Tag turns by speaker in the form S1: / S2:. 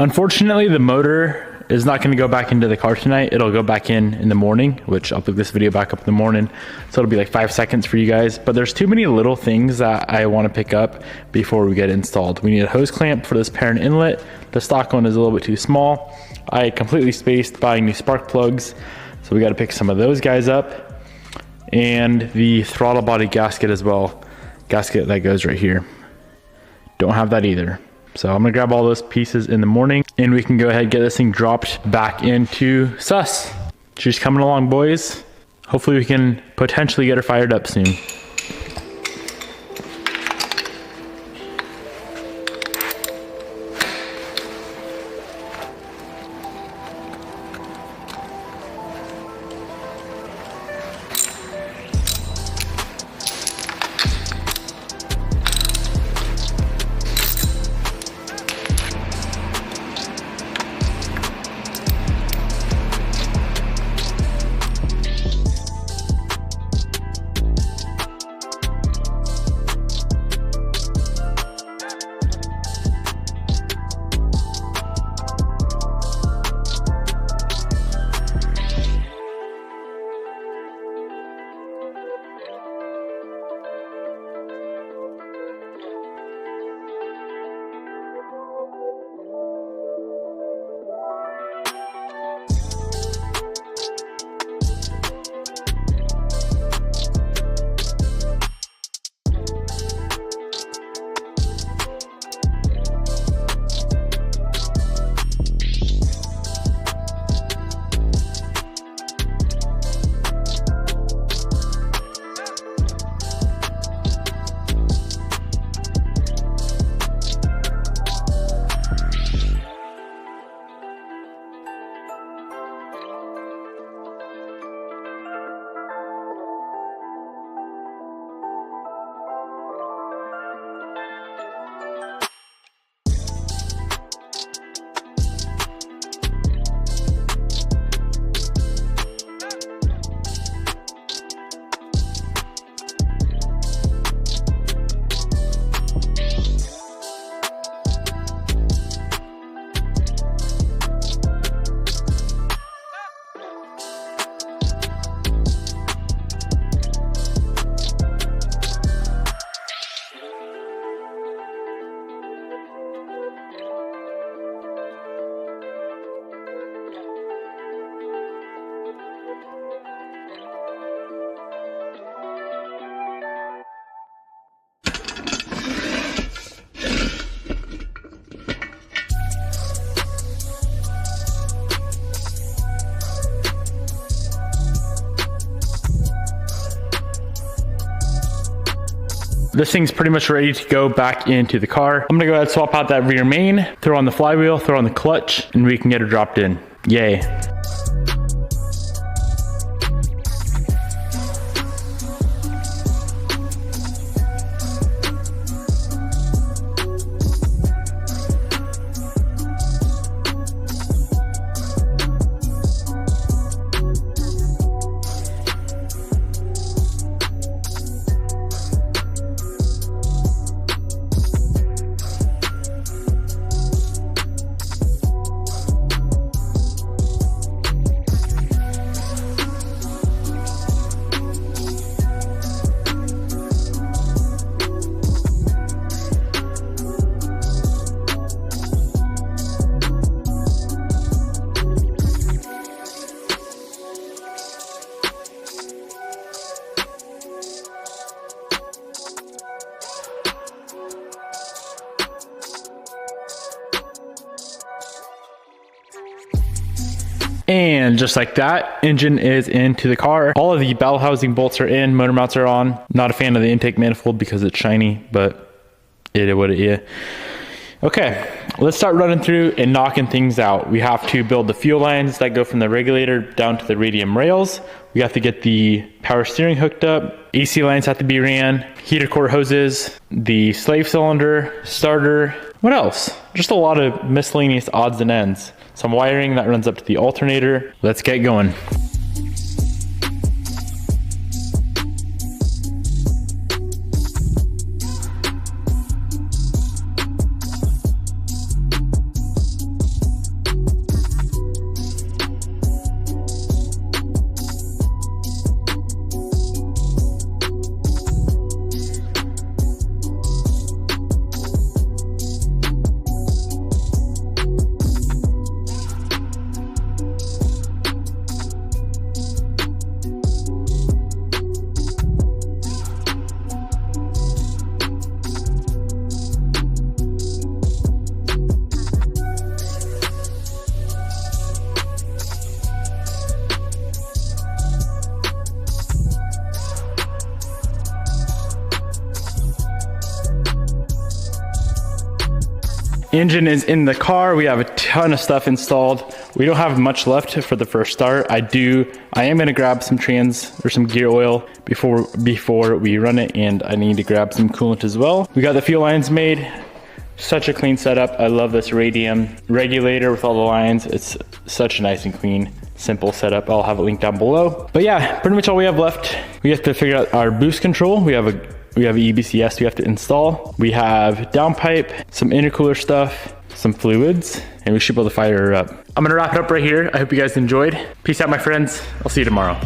S1: Unfortunately, the motor is not going to go back into the car tonight. It'll go back in the morning, which I'll pick this video back up in the morning. So it'll be like 5 seconds for you guys. But there's too many little things that I want to pick up before we get it installed. We need a hose clamp for this parent inlet. The stock one is a little bit too small. I completely spaced buying new spark plugs. So we got to pick some of those guys up. And the throttle body gasket as well. Gasket that goes right here. Don't have that either. So I'm gonna grab all those pieces in the morning and we can go ahead and get this thing dropped back into sus. She's coming along, boys. Hopefully we can potentially get her fired up soon. This thing's pretty much ready to go back into the car. I'm gonna go ahead and swap out that rear main, throw on the flywheel, throw on the clutch, and we can get her dropped in. Yay. And just like that, engine is into the car. All of the bell housing bolts are in, motor mounts are on. Not a fan of the intake manifold because it's shiny, but it is what it is. Okay, let's start running through and knocking things out. We have to build the fuel lines that go from the regulator down to the radium rails. We have to get the power steering hooked up. AC lines have to be ran, heater core hoses, the slave cylinder, starter. What else? Just a lot of miscellaneous odds and ends. Some wiring that runs up to the alternator. Let's get going. Engine is in the car. We have a ton of stuff installed. We don't have much left for the first start. I am gonna grab some some gear oil before we run it, and I need to grab some coolant as well. We got the fuel lines made. Such a clean setup. I love this radium regulator with all the lines. It's such a nice and clean, simple setup. I'll have it linked down below. But yeah, pretty much all we have left. We have to figure out our boost control. We have EBCS we have to install. We have downpipe, some intercooler stuff, some fluids, and we should be able to fire her up. I'm gonna wrap it up right here. I hope you guys enjoyed. Peace out, my friends. I'll see you tomorrow.